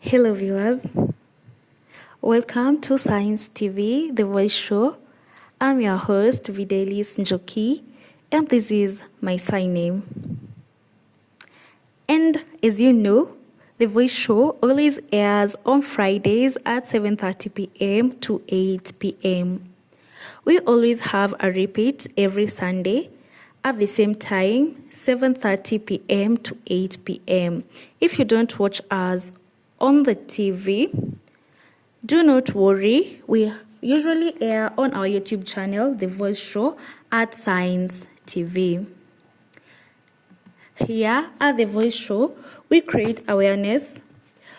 Hello, viewers. Welcome to Science TV, the voice show. I'm your host, Videlis Njoki, and this is my sign name. And as you know, the voice show always airs on Fridays at 7:30 p.m. to 8 p.m. We always have a repeat every Sunday at the same time, 7:30 p.m. to 8 p.m. If you don't watch us on the TV, do not worry, we usually air on our YouTube channel, The Voice Show, at Science TV. Here at The Voice Show, we create awareness,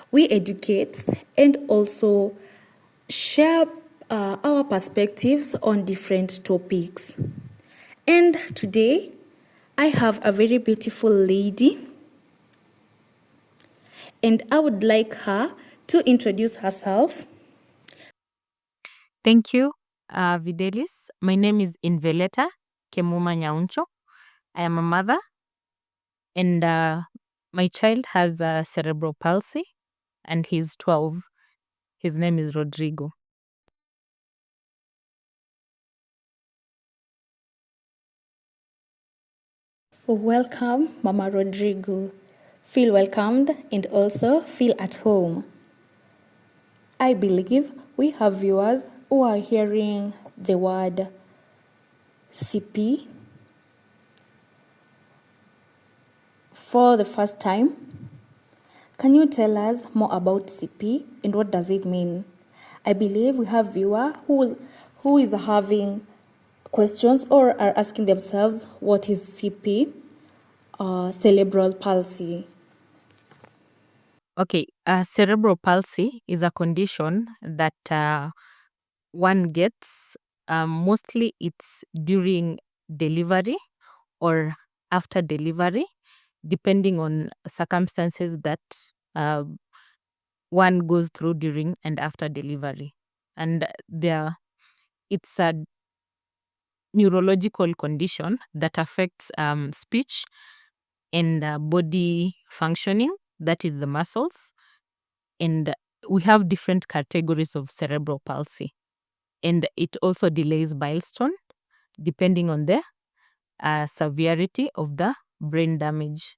we educate, and also share our perspectives on different topics. And today, I have a very beautiful lady, and I would like her to introduce herself. Thank you, Videlis. My name is Inveleta Kemuma Nyauncho. I am a mother, and my child has cerebral palsy, and he's 12. His name is Rodrigo. Welcome, Mama Rodrigo. Feel welcomed and also feel at home. I believe we have viewers who are hearing the word CP for the first time. Can you tell us more about CP and what does it mean? I believe we have viewer who is having questions or are asking themselves what is CP, cerebral palsy. Okay, cerebral palsy is a condition that one gets. Mostly it's during delivery or after delivery, depending on circumstances that one goes through during and after delivery. And it's a neurological condition that affects speech and body functioning, that is the muscles. And we have different categories of cerebral palsy. And it also delays milestone depending on the severity of the brain damage.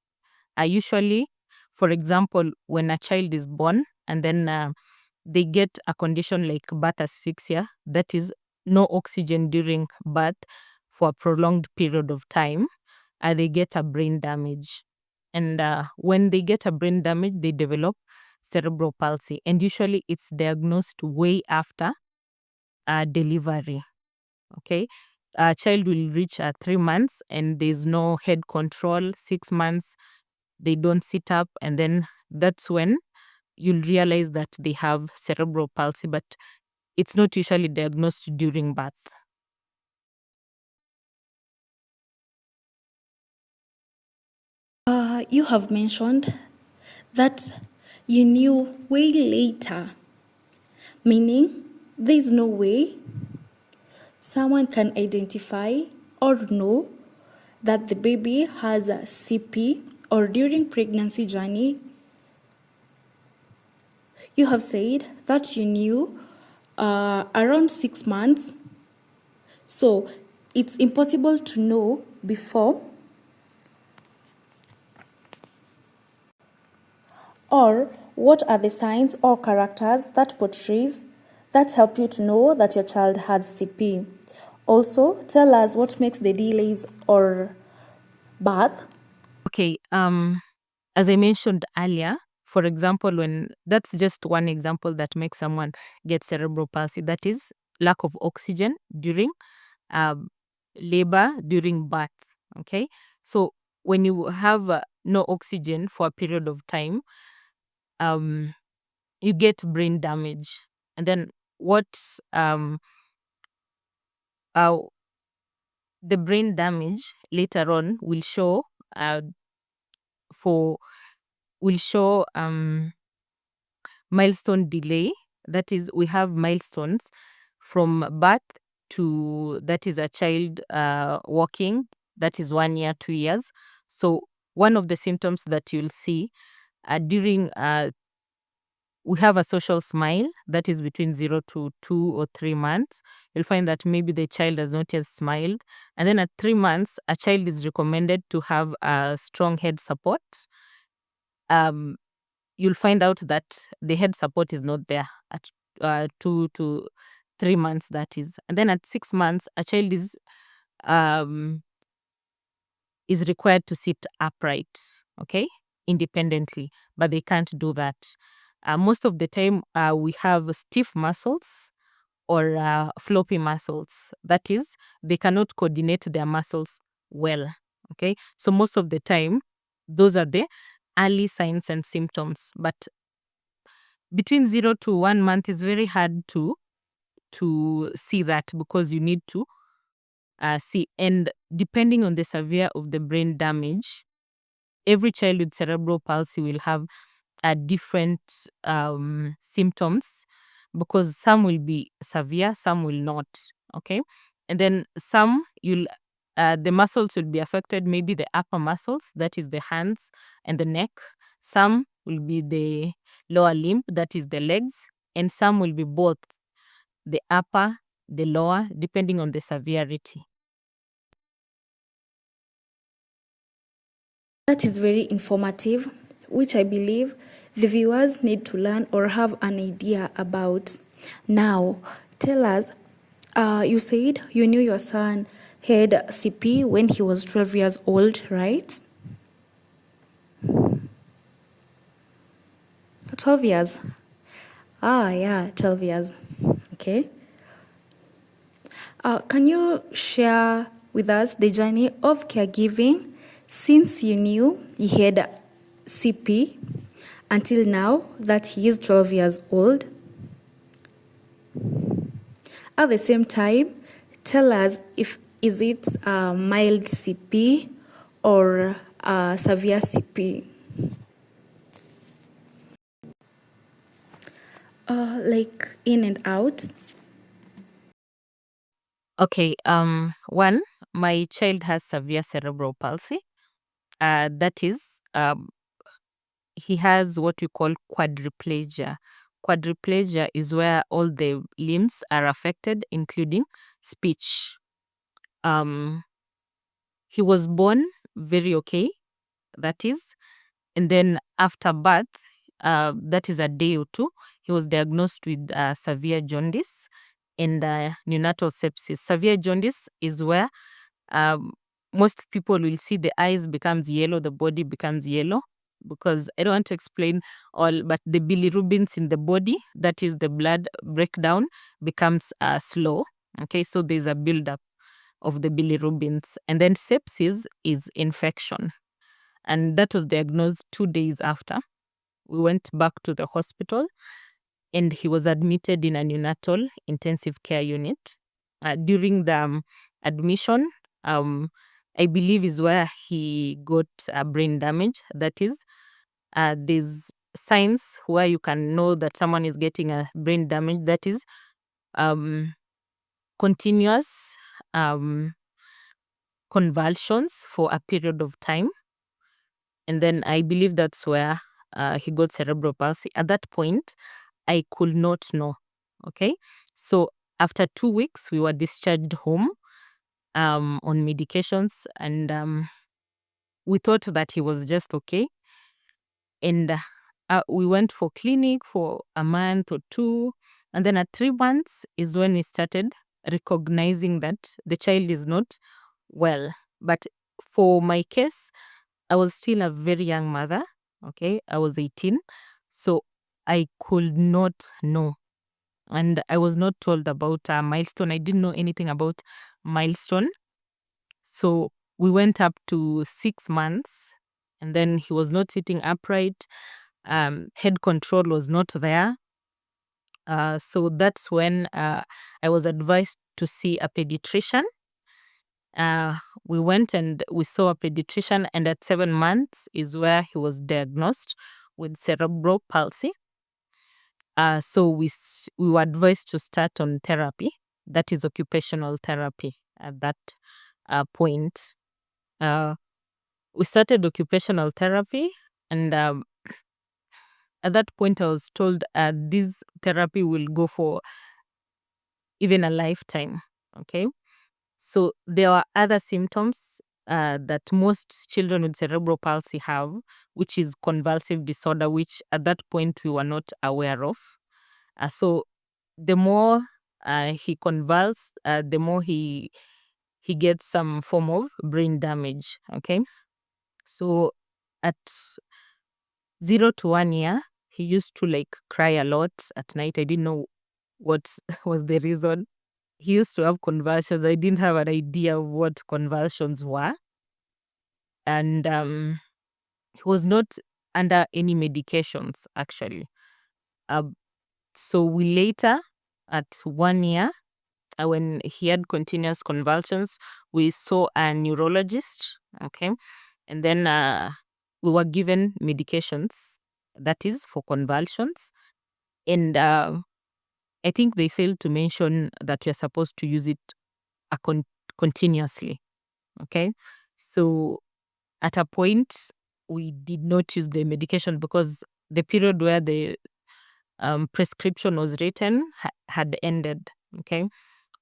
Usually, for example, when a child is born and then they get a condition like birth asphyxia, that is no oxygen during birth for a prolonged period of time, they get a brain damage. And when they get a brain damage, they develop cerebral palsy. And usually it's diagnosed way after delivery. Okay. A child will reach 3 months and there's no head control. 6 months, they don't sit up. And then that's when you'll realize that they have cerebral palsy, but it's not usually diagnosed during birth. You have mentioned that you knew way later, meaning there is no way someone can identify or know that the baby has a CP or during pregnancy journey. You have said that you knew around 6 months, so it's impossible to know before. Or what are the signs or characters that portrays that help you to know that your child has CP? Also, tell us what makes the delays or birth. Okay. As I mentioned earlier, for example, when that's just one example that makes someone get cerebral palsy, that is lack of oxygen during um, labor, during birth. Okay. So when you have no oxygen for a period of time, um, you get brain damage. And then what's uh, the brain damage later on will show uh, for will show milestone delay. That is, we have milestones from birth to, that is, a child walking, that is 1 year, 2 years. So one of the symptoms that you'll see during we have a social smile that is between 0 to 2 or 3 months. You'll find that maybe the child has not yet smiled. And then at 3 months, a child is recommended to have a strong head support. Um, you'll find out that the head support is not there at 2 to 3 months, that is. And then at 6 months, a child um, is required to sit upright, okay, independently, but they can't do that. Most of the time, we have stiff muscles or floppy muscles. That is, they cannot coordinate their muscles well. Okay, so most of the time, those are the early signs and symptoms. But between 0 to 1 month is very hard to see that, because you need to see. And depending on the severe of the brain damage, every child with cerebral palsy will have different symptoms, because some will be severe, some will not. Okay, and then some you'll the muscles will be affected, maybe the upper muscles, that is the hands and the neck. Some will be the lower limb, that is the legs, and some will be both the upper, the lower, depending on the severity. That is very informative, which I believe the viewers need to learn or have an idea about. Now, tell us, you said you knew your son had CP when he was 12 years old, right? 12 years. Ah, yeah, 12 years. Okay. Can you share with us the journey of caregiving since you knew he had CP until now that he is 12 years old? At the same time, tell us if is it a mild CP or a severe CP? Like in and out. Okay, one, my child has severe cerebral palsy. That is, he has what you call quadriplegia. Quadriplegia is where all the limbs are affected, including speech. Um, he was born very okay, that is, and then after birth, that is a day or two, he was diagnosed with severe jaundice and neonatal sepsis. Severe jaundice is where um, most people will see the eyes becomes yellow, the body becomes yellow, because I don't want to explain all, but the bilirubins in the body, that is the blood breakdown, becomes slow. Okay, so there's a buildup of the bilirubins. And then sepsis is infection. And that was diagnosed 2 days after. We went back to the hospital and he was admitted in a neonatal intensive care unit. During the admission, I believe is where he got brain damage. That is, there's signs where you can know that someone is getting a brain damage. That is um, continuous um, convulsions for a period of time. And then I believe that's where he got cerebral palsy. At that point, I could not know. Okay. So after 2 weeks, we were discharged home on medications, and we thought that he was just okay. And we went for clinic for a month or two. And then at 3 months is when we started recognizing that the child is not well. But for my case, I was still a very young mother. Okay. I was 18. So I could not know. And I was not told about a milestone. I didn't know anything about milestone. So we went up to 6 months, and then he was not sitting upright. Head control was not there. So that's when I was advised to see a pediatrician. We went and we saw a pediatrician, and at 7 months is where he was diagnosed with cerebral palsy. So we were advised to start on therapy, that is occupational therapy at that point. We started occupational therapy, and at that point I was told this therapy will go for even a lifetime. Okay. So there are other symptoms that most children with cerebral palsy have, which is convulsive disorder, which at that point we were not aware of. So the more he convulses, the more he gets some form of brain damage. Okay. So at 0 to 1 year, he used to like cry a lot at night. I didn't know what was the reason. He used to have convulsions. I didn't have an idea of what convulsions were. And he was not under any medications, actually. Uh, so we later, at 1 year, when he had continuous convulsions, we saw a neurologist. Okay. And then we were given medications, that is for convulsions. And I think they failed to mention that you're supposed to use it continuously. Okay. So at a point, we did not use the medication because the period where the prescription was written had ended. Okay.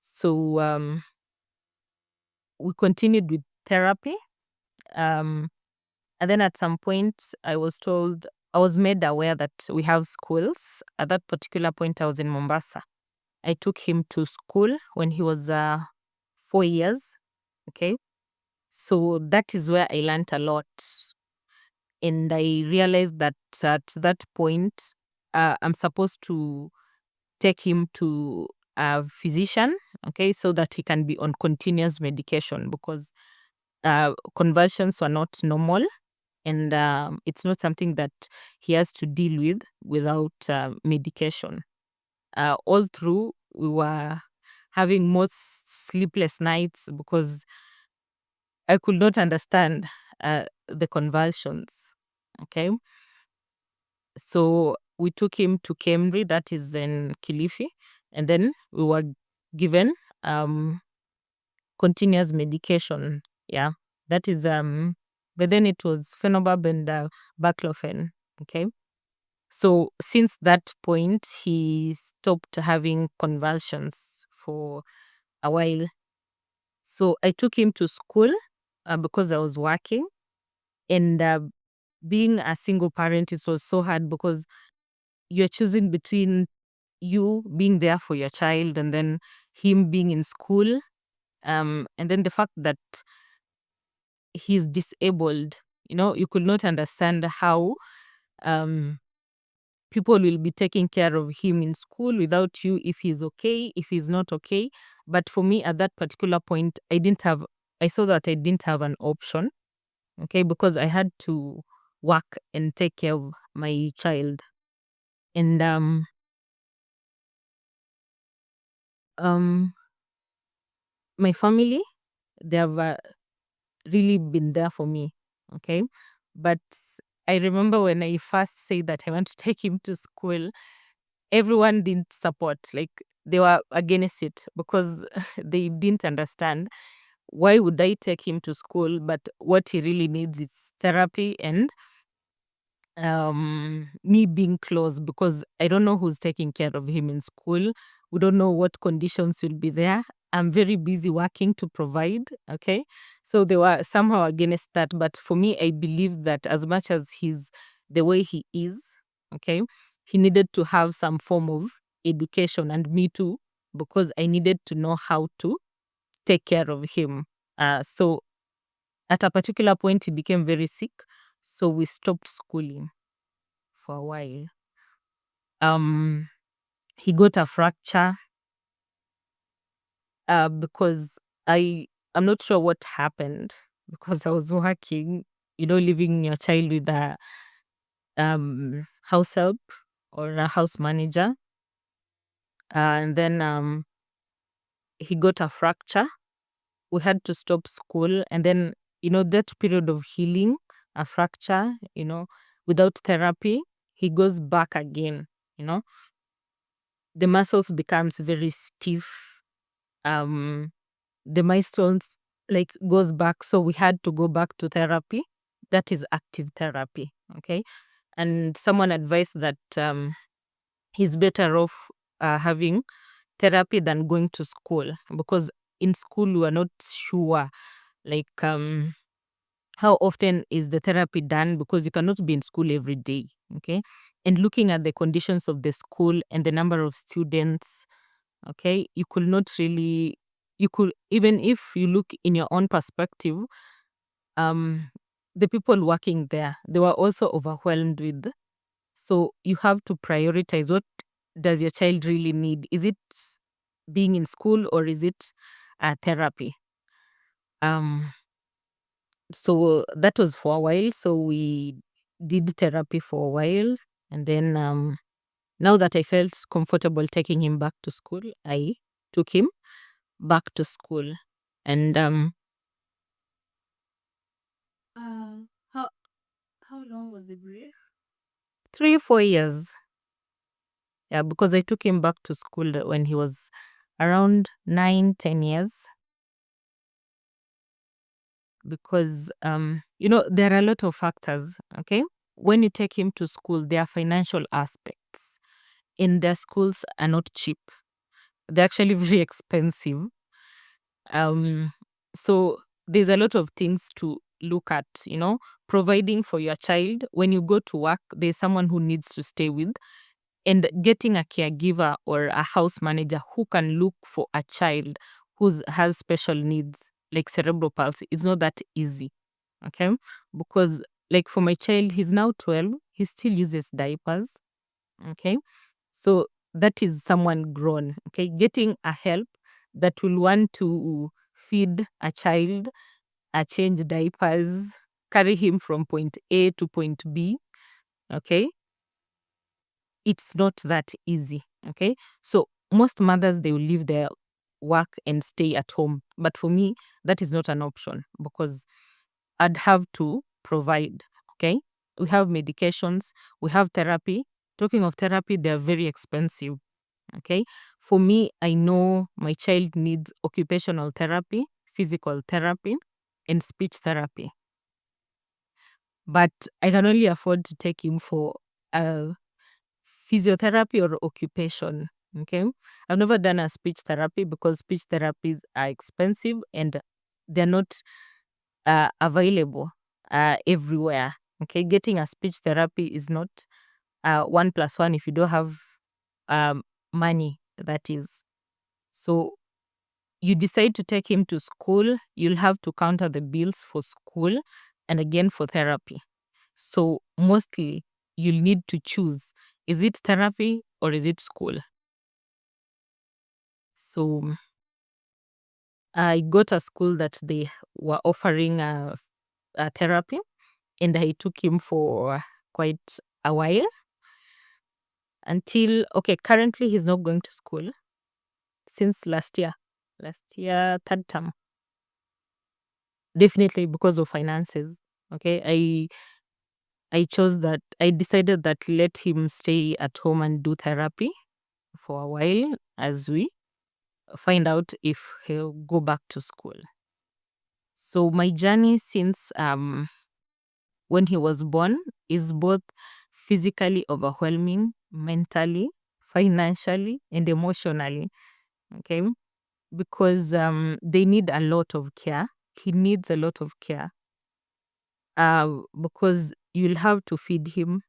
So we continued with therapy. Um, and then at some point, I was made aware that we have schools. At that particular point, I was in Mombasa. I took him to school when he was 4 years. Okay. So that is where I learned a lot. And I realized that at that point, I'm supposed to take him to a physician, okay, so that he can be on continuous medication because convulsions were not normal, and it's not something that he has to deal with without medication. All through, we were having most sleepless nights because I could not understand the convulsions. Okay. So we took him to Kemri, that is in Kilifi, and then we were given continuous medication. Yeah. That is but then it was phenobarb and baclofen. Okay. So since that point he stopped having convulsions for a while. So I took him to school because I was working, and being a single parent, it was so hard because you're choosing between you being there for your child and then him being in school. And then the fact that he's disabled, you could not understand how um, people will be taking care of him in school without you, if he's okay, if he's not okay. But for me at that particular point, I saw that I didn't have an option, okay, because I had to work and take care of my child. And um, my family, they have really been there for me. Okay. But I remember when I first said that I want to take him to school, everyone didn't support. Like they were against it because they didn't understand why would I take him to school, but what he really needs is therapy and me being close, because I don't know who's taking care of him in school. We don't know what conditions will be there. I'm very busy working to provide. Okay. So they were somehow against that. But for me, I believe that as much as he's the way he is, okay, he needed to have some form of education, and me too, because I needed to know how to take care of him. So at a particular point, he became very sick. So we stopped schooling for a while. Um, he got a fracture because I'm not sure what happened because I was working, leaving your child with a house help or a house manager, and then he got a fracture. We had to stop school, and then that period of healing a fracture, without therapy, he goes back again. You know, the muscles becomes very stiff. um the milestones like goes back, so we had to go back to therapy, that is active therapy. Okay. and someone advised that he's better off having therapy than going to school, because in school we are not sure, like, how often is the therapy done, because you cannot be in school every day. Okay. And looking at the conditions of the school and the number of students, okay, you could not really, you could, even if you look in your own perspective, um the people working there, they were also overwhelmed with. So you have to prioritize, what does your child really need? Is it being in school, or is it therapy? um so that was for a while. So we did therapy for a while, and then now that I felt comfortable taking him back to school, I took him back to school. And uh, how how long was the break? 3 4 years. Yeah, because I took him back to school when he was around 9 10 years. Because there are a lot of factors. Okay, when you take him to school, there are financial aspects, and their schools are not cheap. They're actually very expensive. um so there's a lot of things to look at, providing for your child. When you go to work, there's someone who needs to stay with, and getting a caregiver or a house manager who can look for a child who has special needs like cerebral palsy is not that easy. Okay, because, like, for my child, he's now 12, he still uses diapers. Okay, so that is someone grown. Okay, getting a help that will want to feed a child, change diapers, carry him from point A to point B. Okay, it's not that easy. Okay, so most mothers, they will leave their work and stay at home, but for me, that is not an option, because I'd have to provide. Okay, we have medications, we have therapy. Talking of therapy, they're very expensive. Okay, for me, I know my child needs occupational therapy, physical therapy, and speech therapy, but I can only afford to take him for uh, physiotherapy or occupation. Okay, I've never done a speech therapy because speech therapies are expensive and they're not available everywhere. Okay, getting a speech therapy is not 1 plus 1 if you don't have um, money, that is. So you decide to take him to school, you'll have to counter the bills for school and again for therapy. So mostly you'll need to choose, is it therapy or is it school? So I got a school that they were offering a therapy, and I took him for quite a while until, okay, currently he's not going to school since last year, third term. Definitely because of finances. Okay, I decided that let him stay at home and do therapy for a while as we find out if he'll go back to school. So my journey since when he was born is both physically overwhelming, mentally, financially, and emotionally. Okay, because they need a lot of care. He needs a lot of care. Because you'll have to feed him,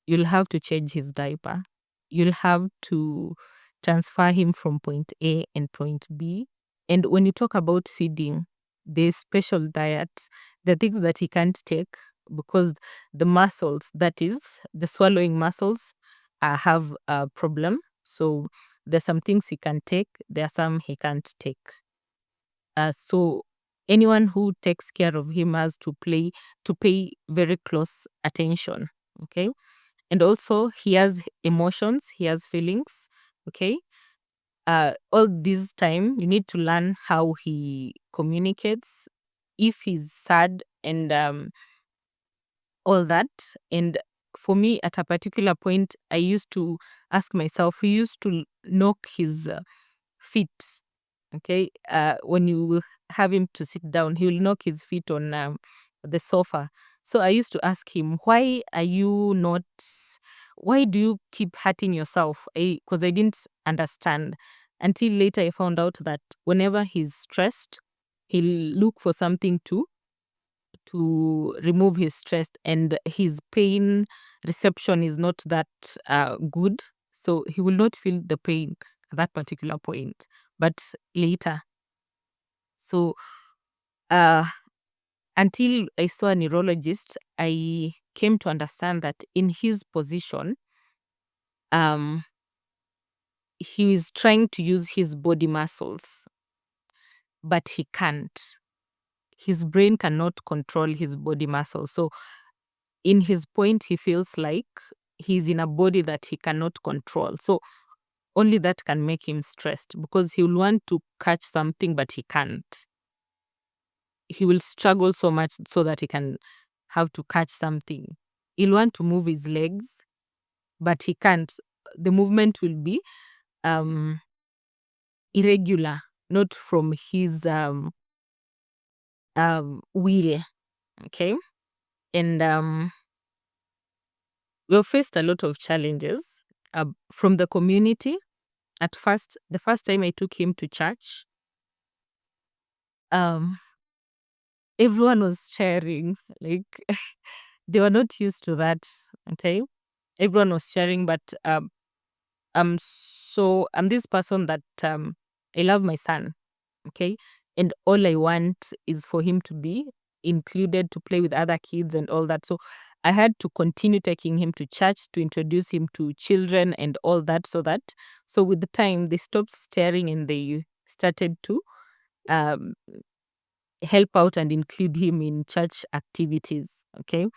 you'll have to change his diaper, you'll have to transfer him from point A and point B. And when you talk about feeding, there's special diets, the things that he can't take because the muscles, that is, the swallowing muscles, have a problem. So there's some things he can take, there are some he can't take. So anyone who takes care of him has to pay very close attention. Okay, and also he has emotions, he has feelings. Okay, all this time you need to learn how he communicates, if he's sad, and all that. And for me, at a particular point, I used to ask myself, he used to knock his feet. Okay, when you have him to sit down, he will knock his feet on the sofa. So I used to ask him, why do you keep hurting yourself? Because I didn't understand until later I found out that whenever he's stressed, he'll look for something to remove his stress, and his pain reception is not that good. So he will not feel the pain at that particular point, but later. So uh, until I saw a neurologist, I came to understand that in his position, um, he is trying to use his body muscles, but he can't. His brain cannot control his body muscles. So in his point, he feels like he's in a body that he cannot control. So only that can make him stressed, because he will want to catch something, but he can't. He will struggle so much so that he can have to catch something. He'll want to move his legs, but he can't. The movement will be um, irregular, not from his will. Okay. And we've faced a lot of challenges from the community. At first, the first time I took him to church, um, everyone was sharing. Like, they were not used to that. Okay. Everyone was sharing, but I'm this person that I love my son. Okay. And all I want is for him to be included, to play with other kids and all that. So I had to continue taking him to church, to introduce him to children and all that, so with the time they stopped staring and they started to um, help out and include him in church activities. Okay.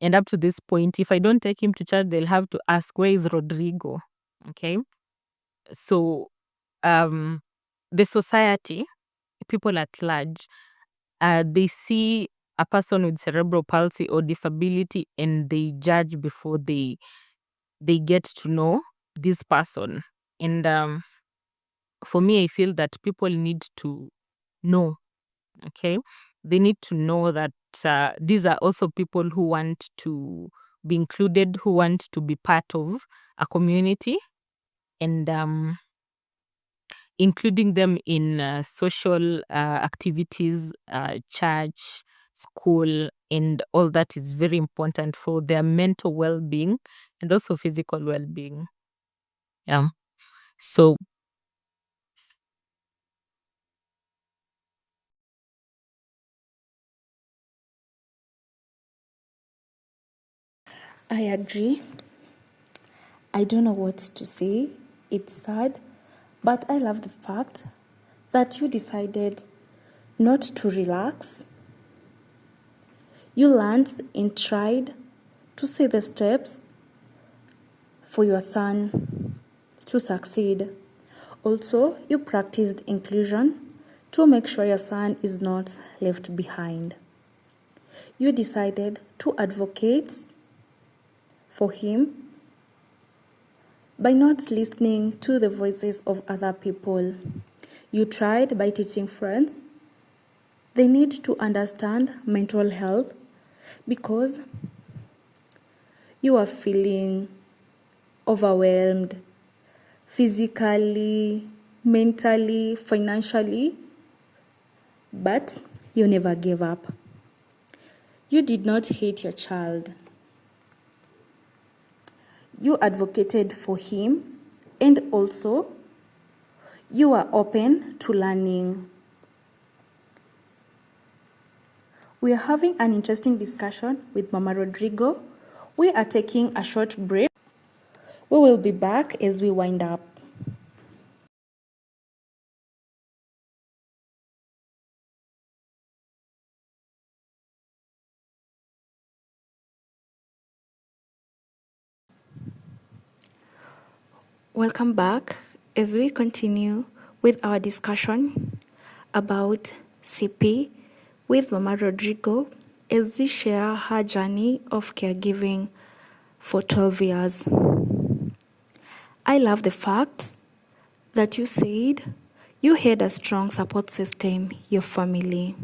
And up to this point, if I don't take him to church, they'll have to ask, where is Rodrigo? Okay. So the society, people at large, they see a person with cerebral palsy or disability, and they judge before they get to know this person. And for me, I feel that people need to know. Okay, they need to know that these are also people who want to be included, who want to be part of a community, and including them in social activities, church, school, and all that is very important for their mental well-being and also physical well-being. Yeah. So I agree. I don't know what to say. It's sad, but I love the fact that you decided not to relax. You learned and tried to see the steps for your son to succeed. Also, you practiced inclusion to make sure your son is not left behind. You decided to advocate for him by not listening to the voices of other people. You tried by teaching friends they need to understand mental health because you are feeling overwhelmed physically, mentally, financially, but you never gave up. You did not hate your child. You advocated for him, and also you are open to learning. We are having an interesting discussion with Mama Rodrigo. We are taking a short break. We will be back as we wind up. Welcome back as we continue with our discussion about CP with Mama Rodrigo as we share her journey of caregiving for 12 years. I love the fact that you said you had a strong support system, your family.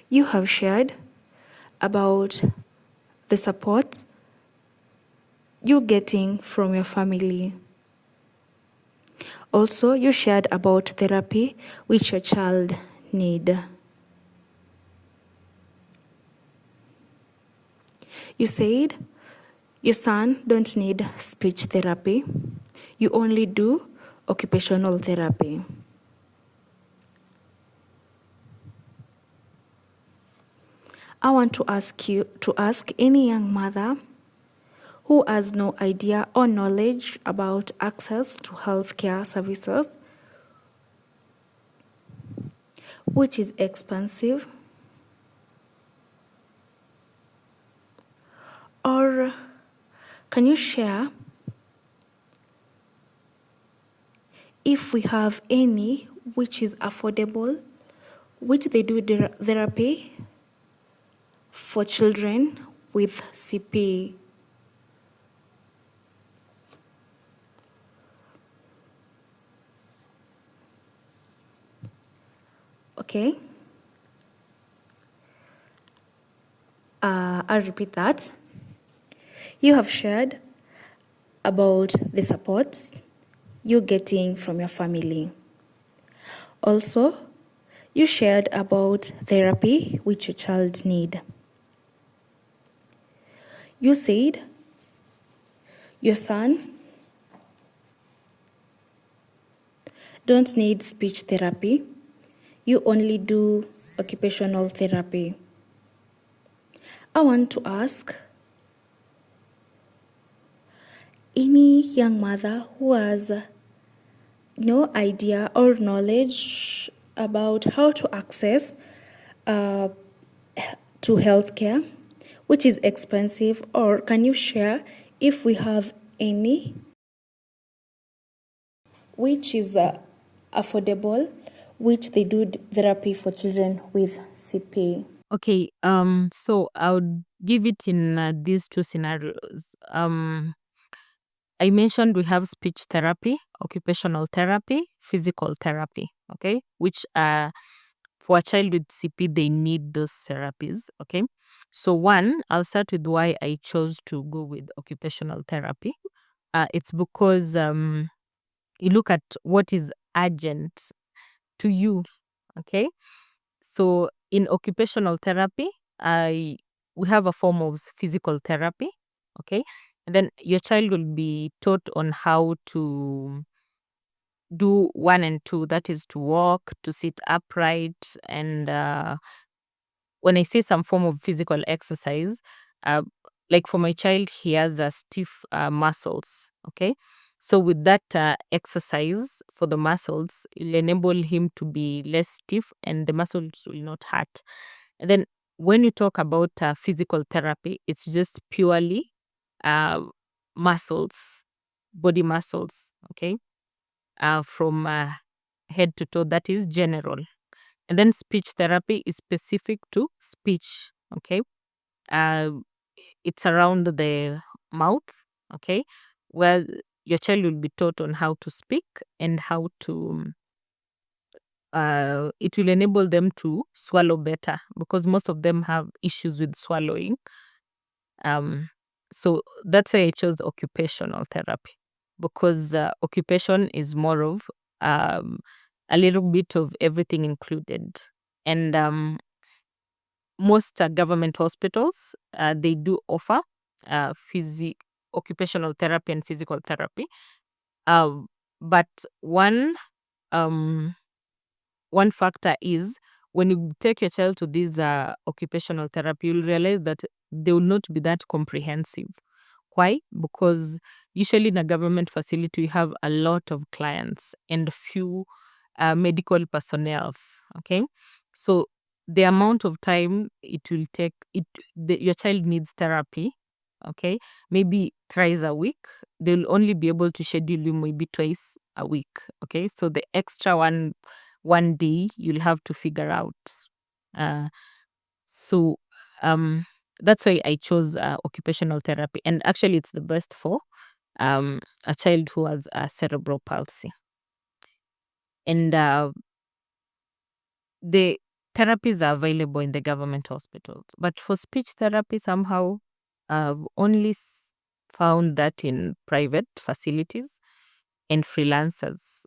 You have shared about the support you're getting from your family. Also, you shared about therapy which your child need. You said your son don't need speech therapy. You only do occupational therapy. I want to ask any young mother who has no idea or knowledge about access to healthcare services, which is expensive, or can you share if we have any which is affordable, which they do therapy for children with CP? Okay, I'll repeat that. You have shared about the support you're getting from your family. Also, you shared about therapy which your child need. You said your son don't need speech therapy. You only do occupational therapy. I want to ask any young mother who has no idea or knowledge about how to access uh, to healthcare, which is expensive, or can you share if we have any which is affordable, which they do therapy for children with CP? Okay, so I would give it in these two scenarios. I mentioned we have speech therapy, occupational therapy, physical therapy, okay, which for a child with CP, they need those therapies, okay. So one, I'll start with why I chose to go with occupational therapy. It's because you look at what is urgent to you, okay. So in occupational therapy, I we have a form of physical therapy, okay? And then your child will be taught on how to do one and two, that is to walk, to sit upright, and when I say some form of physical exercise, uh, like for my child, he has stiff muscles. Okay. So with that exercise for the muscles, it'll enable him to be less stiff and the muscles will not hurt. And then when you talk about physical therapy, it's just purely uh, muscles, body muscles. Okay. From head to toe, that is general. And then speech therapy is specific to speech. Okay. Uh, it's around the mouth. Okay. Where your child will be taught on how to speak and how to, it will enable them to swallow better because most of them have issues with swallowing. Um, so that's why I chose occupational therapy because occupation is more of um, a little bit of everything included. And most government hospitals, they do offer occupational therapy and physical therapy. Uh, but one um, one factor is when you take your child to this occupational therapy, you'll realize that they will not be that comprehensive. Why? Because usually in a government facility, you have a lot of clients and few medical personnel. Okay. So the amount of time it will take, your child needs therapy. Okay. Maybe thrice a week. They'll only be able to schedule you maybe twice a week. Okay. So the extra one day you'll have to figure out. Uh, so um, that's why I chose occupational therapy, and actually, it's the best for a child who has a cerebral palsy. And the therapies are available in the government hospitals, but for speech therapy, somehow I've only found that in private facilities and freelancers.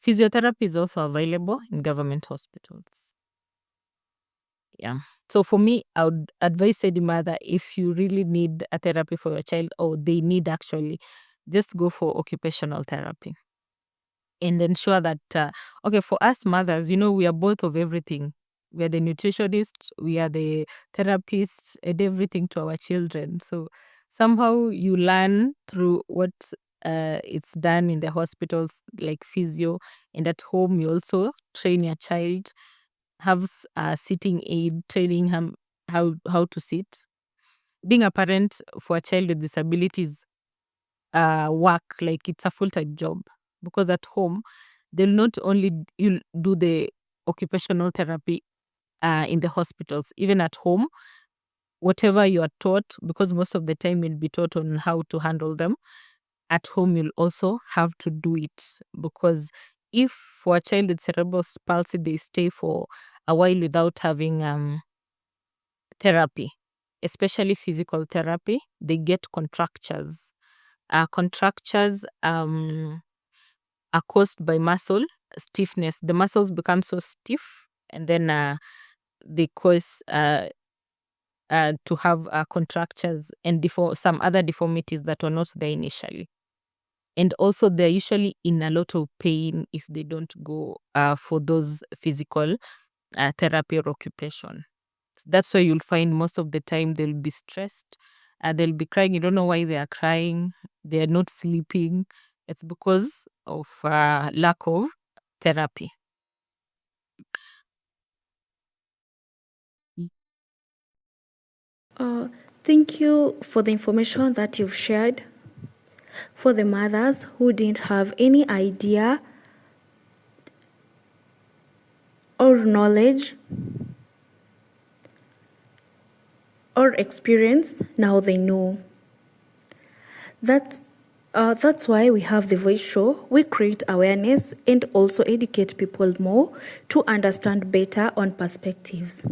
Physiotherapy is also available in government hospitals. Yeah. So for me, I would advise any mother, if you really need a therapy for your child, or they need actually, just go for occupational therapy and ensure that, okay, for us mothers, we are both of everything. We are the nutritionists, we are the therapists, and everything to our children. So somehow you learn through what it's done in the hospitals, like physio, and at home you also train your child, have a sitting aid, training him how to sit. Being a parent for a child with disabilities, work, like it's a full-time job, because at home they'll not only you'll do the occupational therapy in the hospitals, even at home, whatever you are taught, because most of the time you'll be taught on how to handle them. At home you'll also have to do it, because if for a child with cerebral palsy they stay for a while without having therapy, especially physical therapy, they get contractures. Contractures are caused by muscle stiffness. The muscles become so stiff, and then they cause to have contractures and some other deformities that were not there initially. And also, they're usually in a lot of pain if they don't go for those physical therapy or occupation. That's why you'll find most of the time they'll be stressed, they'll be crying. You don't know why they are crying. They're not sleeping. It's because of lack of therapy. Thank you for the information that you've shared. For the mothers who didn't have any idea or knowledge or experience, now they know. That's why we have the Voice Show. We create awareness and also educate people more to understand better on perspectives.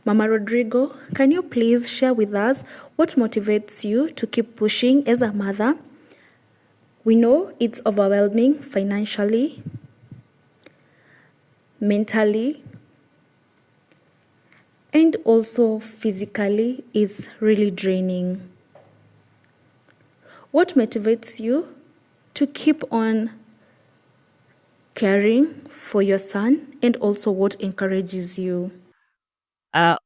Mama Rodrigo, can you please share with us what motivates you to keep pushing as a mother? We know it's overwhelming financially, mentally, and also physically. It's really draining. What motivates you to keep on caring for your son, and also what encourages you? Uh,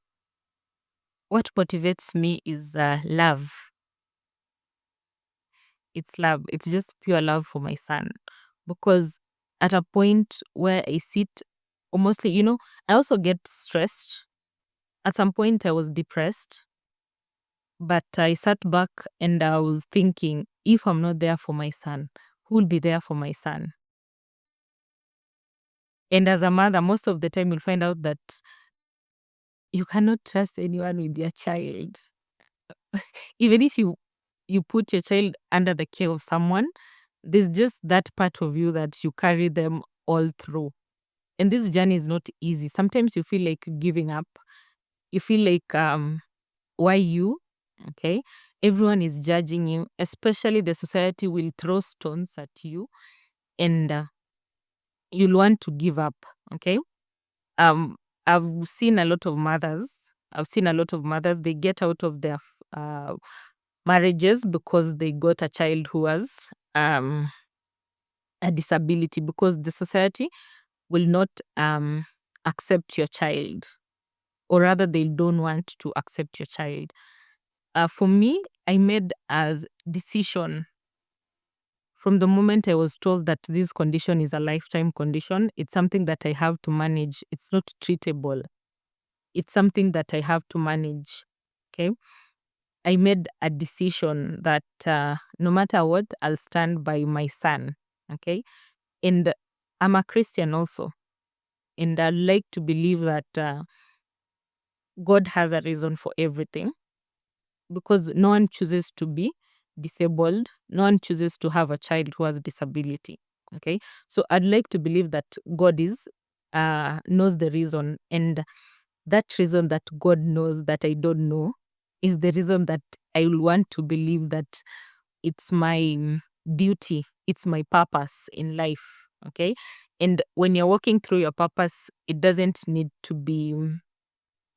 what motivates me is love. It's love. It's just pure love for my son. Because at a point where I sit, or mostly, I also get stressed. At some point, I was depressed, but I sat back and I was thinking, if I'm not there for my son, who will be there for my son? And as a mother, most of the time you'll find out that you cannot trust anyone with your child. Even if you put your child under the care of someone, there's just that part of you that you carry them all through. And this journey is not easy. Sometimes you feel like giving up. You feel like, why you? Okay. Everyone is judging you, especially the society will throw stones at you, and you'll want to give up. Okay. Um, I've seen a lot of mothers. They get out of their marriages because they got a child who has a disability, because the society will not accept your child, or rather they don't want to accept your child. For me, I made a decision from the moment I was told that this condition is a lifetime condition. It's something that I have to manage. It's not treatable. It's something that I have to manage. Okay. I made a decision that no matter what, I'll stand by my son. Okay. And I'm a Christian also. And I like to believe that God has a reason for everything, because no one chooses to be disabled. No one chooses to have a child who has disability. Okay. So I'd like to believe that God is knows the reason, and that reason that God knows that I don't know is the reason that I will want to believe that it's my duty, it's my purpose in life. Okay. And when you're walking through your purpose, it doesn't need to be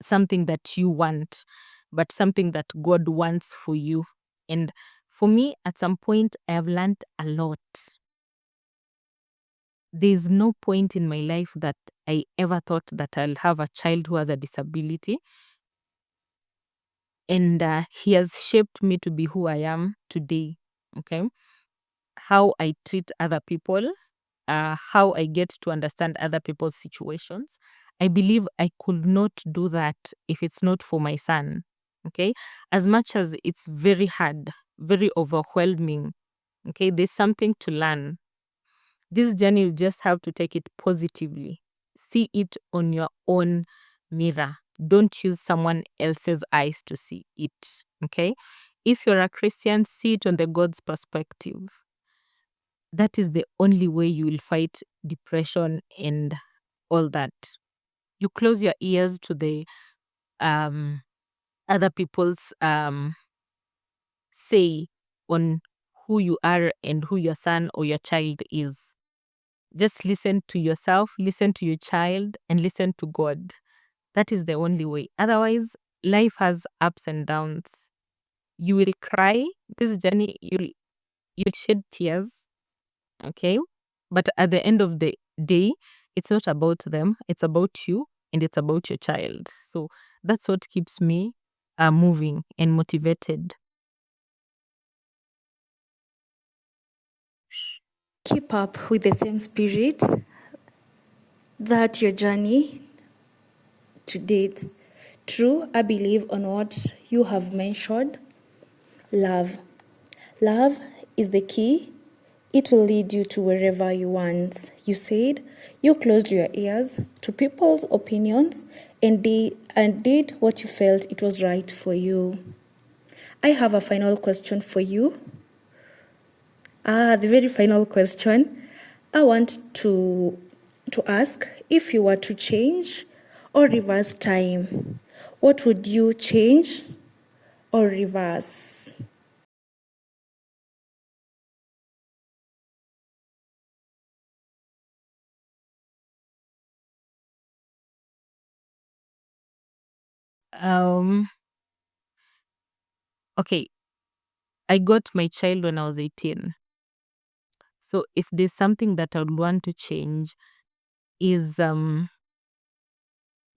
something that you want, but something that God wants for you. And for me, at some point, I have learned a lot. There's no point in my life that I ever thought that I'll have a child who has a disability. And he has shaped me to be who I am today. Okay. How I treat other people, how I get to understand other people's situations. I believe I could not do that if it's not for my son. Okay. As much as it's very hard, very overwhelming, okay, there's something to learn. This journey, you just have to take it positively. See it on your own mirror. Don't use someone else's eyes to see it. Okay. If you're a Christian, see it on the God's perspective. That is the only way you will fight depression and all that. You close your ears to the um, other people's say on who you are and who your son or your child is. Just listen to yourself, listen to your child, and listen to God. That is the only way. Otherwise, life has ups and downs. You will cry. This journey, you'll shed tears. Okay. But at the end of the day, it's not about them, it's about you and it's about your child. So that's what keeps me moving and motivated. Keep up with the same spirit that your journey to date. True, I believe on what you have mentioned. Love. Love is the key. It will lead you to wherever you want. You said you closed your ears to people's opinions and did what you felt it was right for you. I have a final question for you. The very final question. I want to ask, if you were to change or reverse time, what would you change or reverse? Um, okay, I got my child when I was 18. So if there's something that I would want to change is I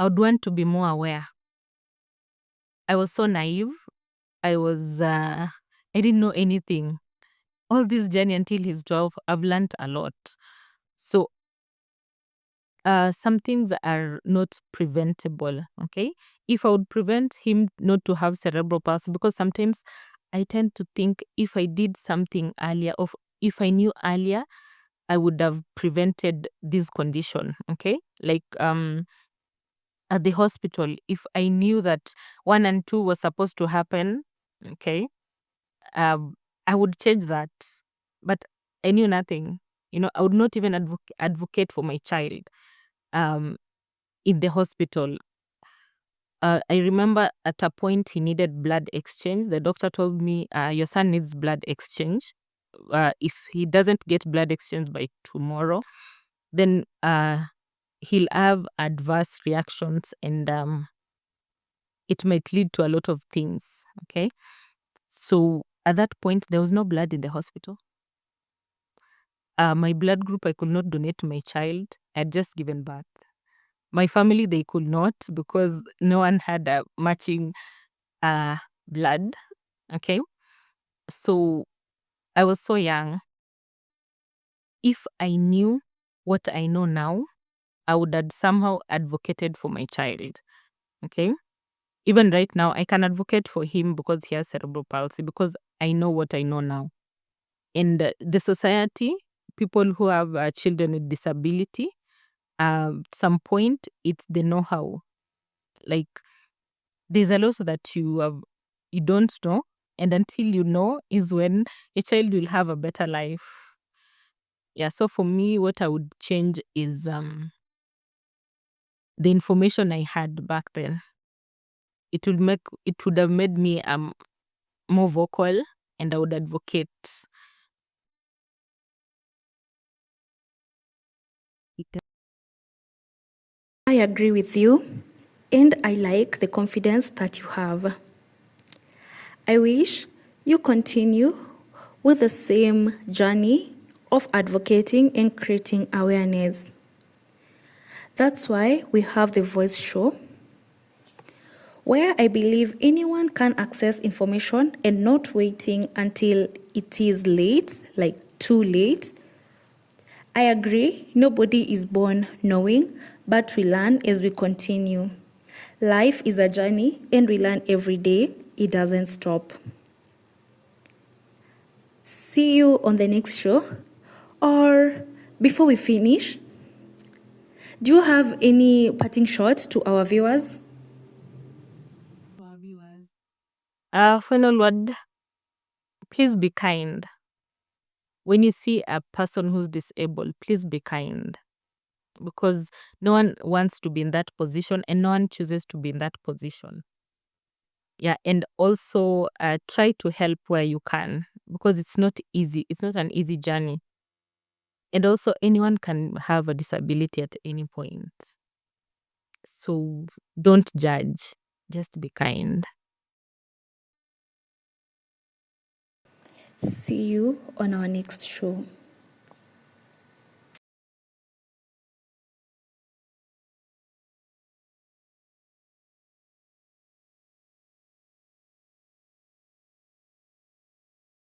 would want to be more aware. I was so naive. I didn't know anything. All this journey until he's 12, I've learned a lot. So some things are not preventable. Okay. If I would prevent him not to have cerebral palsy, because sometimes I tend to think if I did something earlier, or if I knew earlier, I would have prevented this condition. Okay. Like at the hospital, if I knew that 1 and 2 was supposed to happen, okay, I would change that. But I knew nothing. I would not even advocate for my child um, in the hospital. I remember at a point he needed blood exchange. The doctor told me, your son needs blood exchange. If he doesn't get blood exchange by tomorrow, then he'll have adverse reactions and it might lead to a lot of things. Okay. So at that point, there was no blood in the hospital. My blood group, I could not donate to my child. I had just given birth. My family, they could not because no one had a matching blood. Okay. So I was so young. If I knew what I know now, I would have somehow advocated for my child. Okay. Even right now, I can advocate for him because he has cerebral palsy because I know what I know now. And the society, people who have children with disability, some point it's the know-how. Like there's a lot that you don't know, and until you know is when your child will have a better life. Yeah. So for me, what I would change is the information I had back then, it would have made me more vocal, and I would advocate it. I agree with you, and I like the confidence that you have. I wish you continue with the same journey of advocating and creating awareness. That's why we have the Voice Show, where I believe anyone can access information and not waiting until it is late, like too late. I agree, nobody is born knowing, but we learn as we continue. Life is a journey and we learn every day, it doesn't stop. See you on the next show. Or before we finish, do you have any parting shots to our viewers? Final word, please be kind. When you see a person who's disabled, please be kind, because no one wants to be in that position and no one chooses to be in that position. Yeah, and also try to help where you can, because it's not easy. It's not an easy journey. And also, anyone can have a disability at any point. So don't judge, just be kind. See you on our next show.